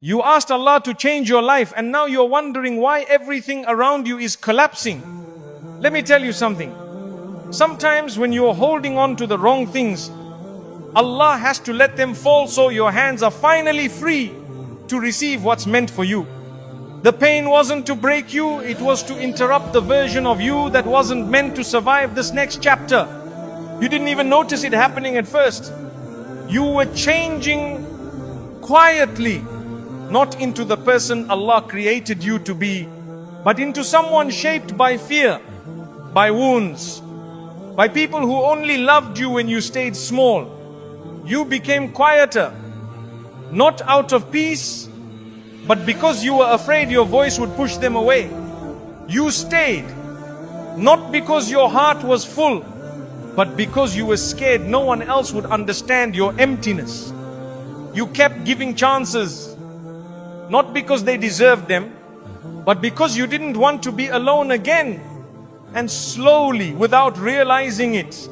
You asked Allah to change your life, and now you're wondering why everything around you is collapsing. Let me tell you something. Sometimes when you're holding on to the wrong things, Allah has to let them fall so your hands are finally free to receive what's meant for you. The pain wasn't to break you, it was to interrupt the version of you that wasn't meant to survive this next chapter. You didn't even notice it happening at first. You were changing quietly, not into the person Allah created you to be, but into someone shaped by fear, by wounds, by people who only loved you when you stayed small. You became quieter, not out of peace, but because you were afraid your voice would push them away. You stayed, not because your heart was full, but because you were scared no one else would understand your emptiness. You kept giving chances, not because they deserved them, but because you didn't want to be alone again. And slowly, without realizing it,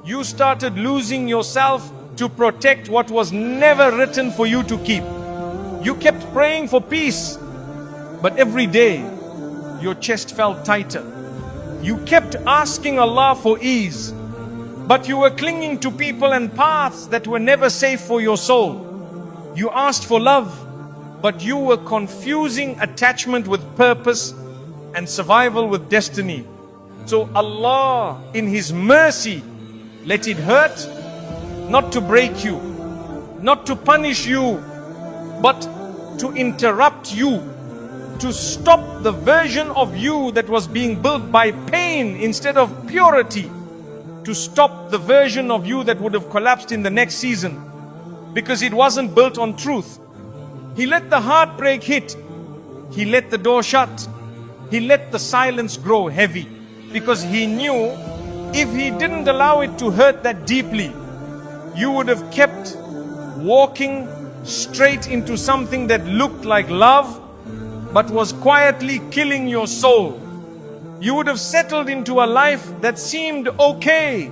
you started losing yourself to protect what was never written for you to keep. You kept praying for peace, but every day your chest felt tighter. You kept asking Allah for ease, but you were clinging to people and paths that were never safe for your soul. You asked for love, but you were confusing attachment with purpose and survival with destiny. So Allah, in His mercy, let it hurt, not to break you, not to punish you, but to interrupt you, to stop the version of you that was being built by pain instead of purity, to stop the version of you that would have collapsed in the next season because it wasn't built on truth. He let the heartbreak hit, He let the door shut, He let the silence grow heavy, because He knew if He didn't allow it to hurt that deeply, you would have kept walking straight into something that looked like love, but was quietly killing your soul. You would have settled into a life that seemed okay,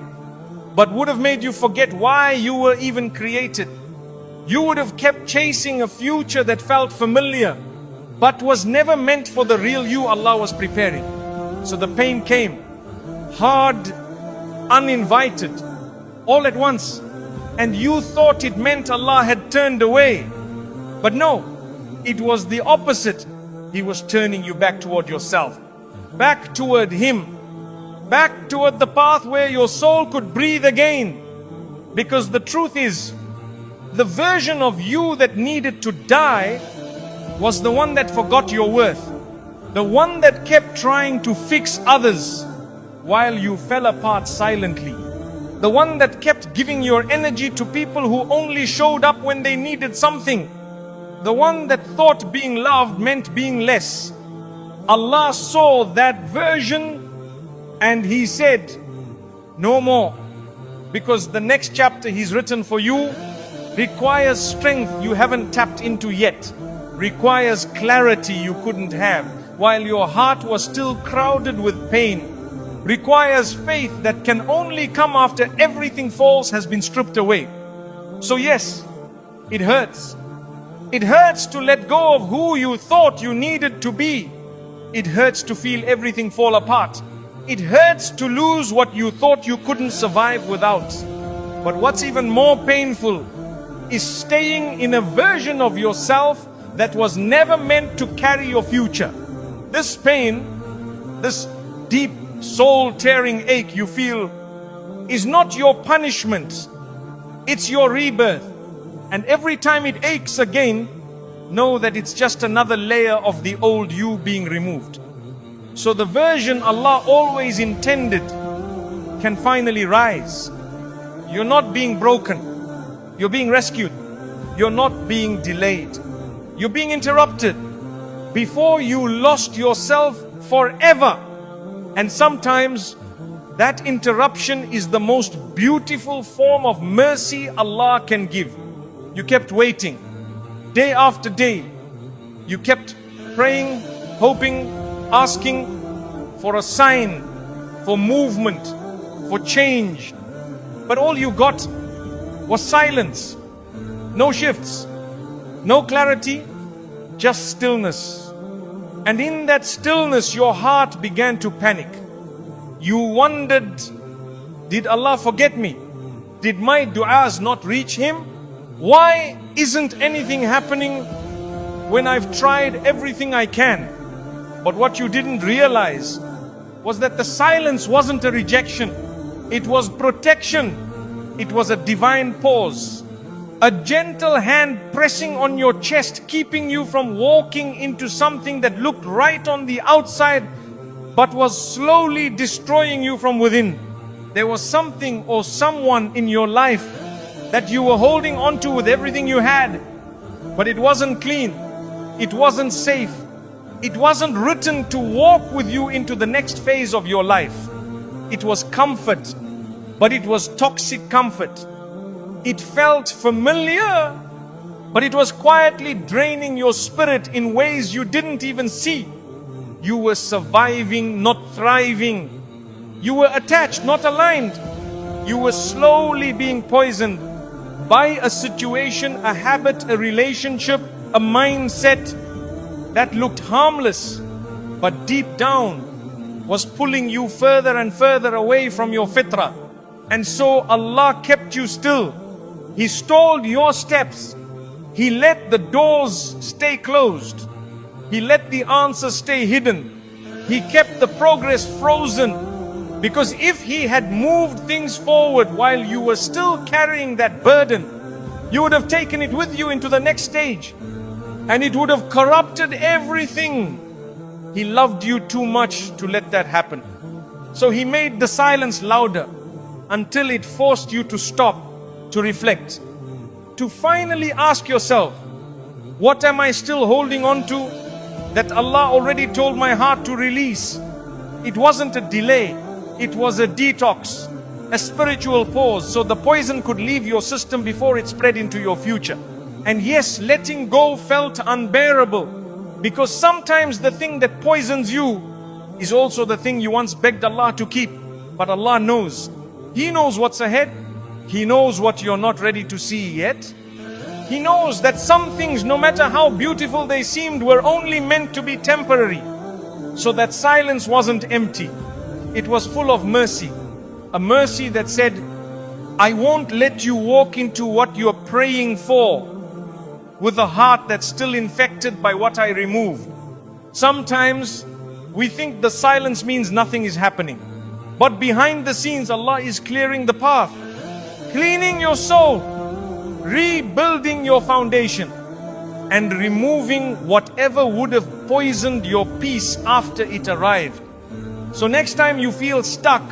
but would have made you forget why you were even created. You would have kept chasing a future that felt familiar, but was never meant for the real you Allah was preparing. So the pain came, hard, uninvited, all at once. And you thought it meant Allah had turned away. But no, it was the opposite. He was turning you back toward yourself, back toward Him, back toward the path where your soul could breathe again. Because the truth is, the version of you that needed to die was the one that forgot your worth, the one that kept trying to fix others while you fell apart silently. The one that kept giving your energy to people who only showed up when they needed something. The one that thought being loved meant being less. Allah saw that version and He said, no more. Because the next chapter He's written for you requires strength you haven't tapped into yet. Requires clarity you couldn't have while your heart was still crowded with pain. Requires faith that can only come after everything false has been stripped away. So yes, it hurts. It hurts to let go of who you thought you needed to be. It hurts to feel everything fall apart. It hurts to lose what you thought you couldn't survive without. But what's even more painful is staying in a version of yourself that was never meant to carry your future. This pain, this deep soul-tearing ache you feel is not your punishment, it's your rebirth. And every time it aches again, know that it's just another layer of the old you being removed. So the version Allah always intended can finally rise. You're not being broken, you're being rescued. You're not being delayed, you're being interrupted before you lost yourself forever. And sometimes that interruption is the most beautiful form of mercy Allah can give. You kept waiting, day after day. You kept praying, hoping, asking for a sign, for movement, for change. But all you got was silence. No shifts, no clarity, just stillness. And in that stillness, your heart began to panic. You wondered, did Allah forget me? Did my du'as not reach Him? Why isn't anything happening when I've tried everything I can? But what you didn't realize was that the silence wasn't a rejection. It was protection. It was a divine pause. A gentle hand pressing on your chest, keeping you from walking into something that looked right on the outside, but was slowly destroying you from within. There was something or someone in your life that you were holding on to with everything you had, but it wasn't clean. It wasn't safe. It wasn't written to walk with you into the next phase of your life. It was comfort, but it was toxic comfort. It felt familiar, but it was quietly draining your spirit in ways you didn't even see. You were surviving, not thriving. You were attached, not aligned. You were slowly being poisoned by a situation, a habit, a relationship, a mindset that looked harmless, but deep down was pulling you further and further away from your fitrah. And so Allah kept you still. He stalled your steps. He let the doors stay closed. He let the answers stay hidden. He kept the progress frozen. Because if He had moved things forward while you were still carrying that burden, you would have taken it with you into the next stage. And it would have corrupted everything. He loved you too much to let that happen. So He made the silence louder until it forced you to stop, to reflect, to finally ask yourself, what am I still holding on to that Allah already told my heart to release? It wasn't a delay, it was a detox, a spiritual pause, so the poison could leave your system before it spread into your future. And yes, letting go felt unbearable, because sometimes the thing that poisons you is also the thing you once begged Allah to keep. But Allah knows. He knows what's ahead. He knows what you're not ready to see yet. He knows that some things, no matter how beautiful they seemed, were only meant to be temporary. So that silence wasn't empty. It was full of mercy. A mercy that said, I won't let you walk into what you're praying for with a heart that's still infected by what I removed. Sometimes we think the silence means nothing is happening. But behind the scenes, Allah is clearing the path, cleaning your soul, rebuilding your foundation, and removing whatever would have poisoned your peace after it arrived. So next time you feel stuck,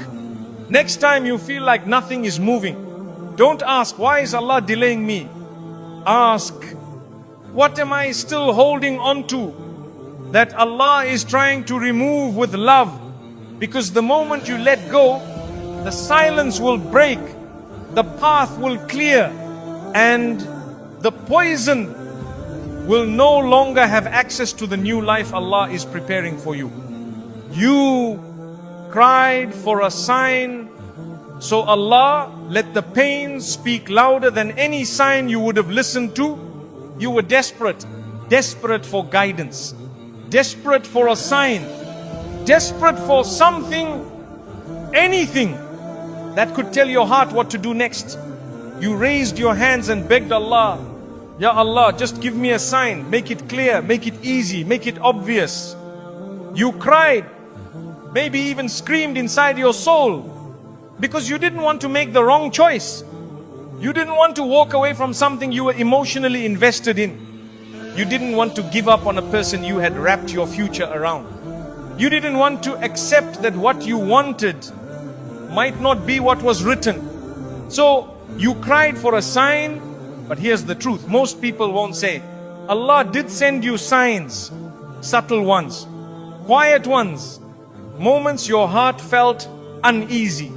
next time you feel like nothing is moving, don't ask, why is Allah delaying me? Ask, what am I still holding on to that Allah is trying to remove with love? Because the moment you let go, the silence will break, the path will clear, and the poison will no longer have access to the new life Allah is preparing for you. You cried for a sign, so Allah let the pain speak louder than any sign you would have listened to. You were desperate, desperate for guidance, desperate for a sign, desperate for something, anything that could tell your heart what to do next. You raised your hands and begged Allah, Ya Allah, just give me a sign, make it clear, make it easy, make it obvious. You cried, maybe even screamed inside your soul, because you didn't want to make the wrong choice. You didn't want to walk away from something you were emotionally invested in. You didn't want to give up on a person you had wrapped your future around. You didn't want to accept that what you wanted might not be what was written. So you cried for a sign, but here's the truth. Most people won't say, Allah did send you signs, subtle ones, quiet ones, moments your heart felt uneasy,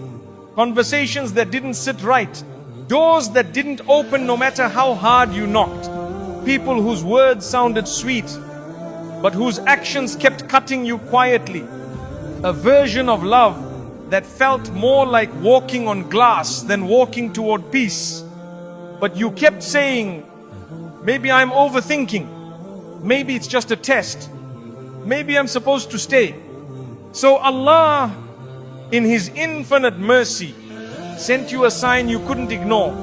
conversations that didn't sit right, doors that didn't open no matter how hard you knocked, people whose words sounded sweet, but whose actions kept cutting you quietly. A version of love that felt more like walking on glass than walking toward peace. But you kept saying, maybe I'm overthinking. maybe it's just a test. Maybe I'm supposed to stay. So Allah, in His infinite mercy, sent you a sign you couldn't ignore.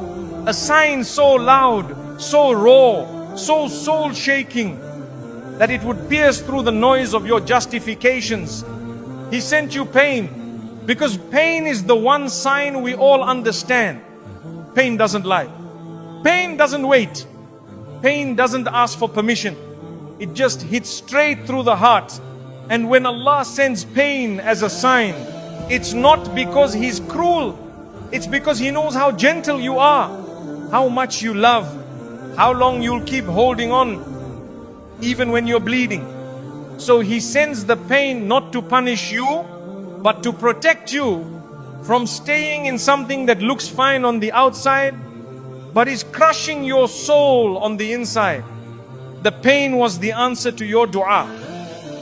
A sign so loud, so raw, so soul-shaking, that it would pierce through the noise of your justifications. He sent you pain, because pain is the one sign we all understand. Pain doesn't lie. Pain doesn't wait. Pain doesn't ask for permission. It just hits straight through the heart. And when Allah sends pain as a sign, it's not because He's cruel. It's because He knows how gentle you are, how much you love, how long you'll keep holding on, even when you're bleeding. So He sends the pain not to punish you, but to protect you from staying in something that looks fine on the outside, but is crushing your soul on the inside. The pain was the answer to your dua.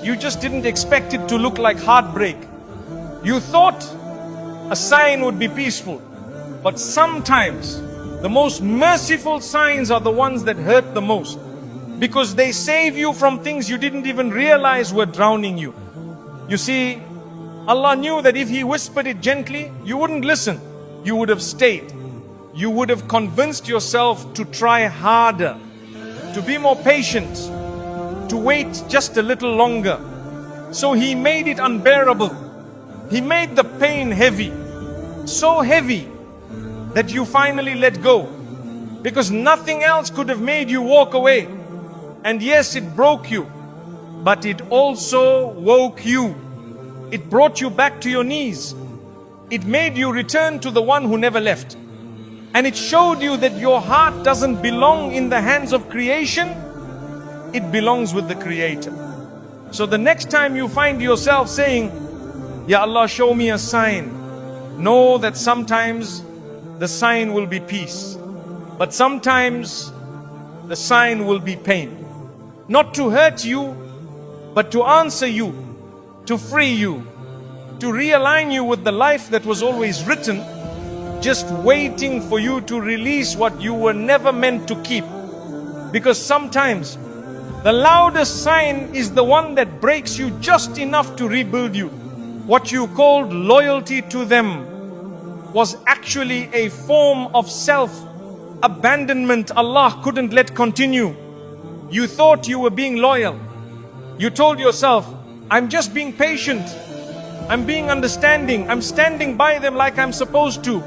You just didn't expect it to look like heartbreak. You thought a sign would be peaceful. But sometimes the most merciful signs are the ones that hurt the most, because they save you from things you didn't even realize were drowning you. You see, Allah knew that if He whispered it gently, you wouldn't listen. You would have stayed. You would have convinced yourself to try harder, to be more patient, to wait just a little longer. So He made it unbearable. He made the pain heavy, so heavy that you finally let go, because nothing else could have made you walk away. And yes, it broke you, but it also woke you. It brought you back to your knees. It made you return to the one who never left. And it showed you that your heart doesn't belong in the hands of creation, it belongs with the Creator. So the next time you find yourself saying, Ya Allah, show me a sign, know that sometimes the sign will be peace, but sometimes the sign will be pain. Not to hurt you, but to answer you, to free you, to realign you with the life that was always written, just waiting for you to release what you were never meant to keep. Because sometimes the loudest sign is the one that breaks you just enough to rebuild you. What you called loyalty to them was actually a form of self-abandonment Allah couldn't let continue. You thought you were being loyal. You told yourself, I'm just being patient. I'm being understanding. I'm standing by them like I'm supposed to.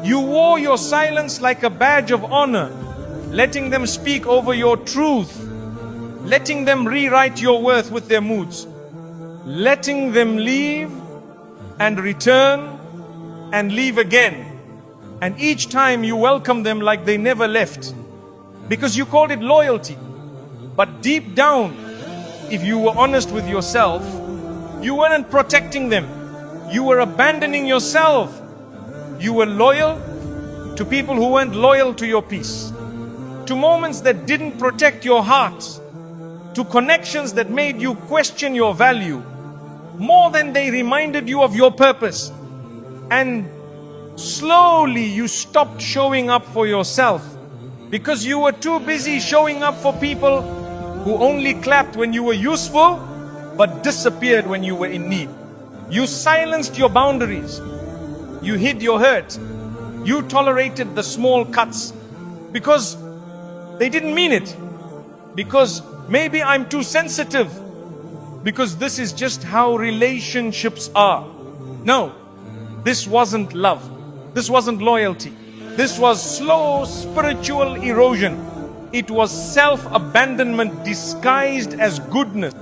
You wore your silence like a badge of honor, letting them speak over your truth, letting them rewrite your worth with their moods, letting them leave and return and leave again. And each time you welcome them like they never left, because you called it loyalty. But deep down, if you were honest with yourself, you weren't protecting them. You were abandoning yourself. You were loyal to people who weren't loyal to your peace, to moments that didn't protect your heart, to connections that made you question your value more than they reminded you of your purpose. And slowly you stopped showing up for yourself because you were too busy showing up for people who only clapped when you were useful but disappeared when you were in need. You silenced your boundaries. You hid your hurt. You tolerated the small cuts because they didn't mean it. Because maybe I'm too sensitive. Because this is just how relationships are. No, this wasn't love. This wasn't loyalty. This was slow spiritual erosion. It was self-abandonment disguised as goodness.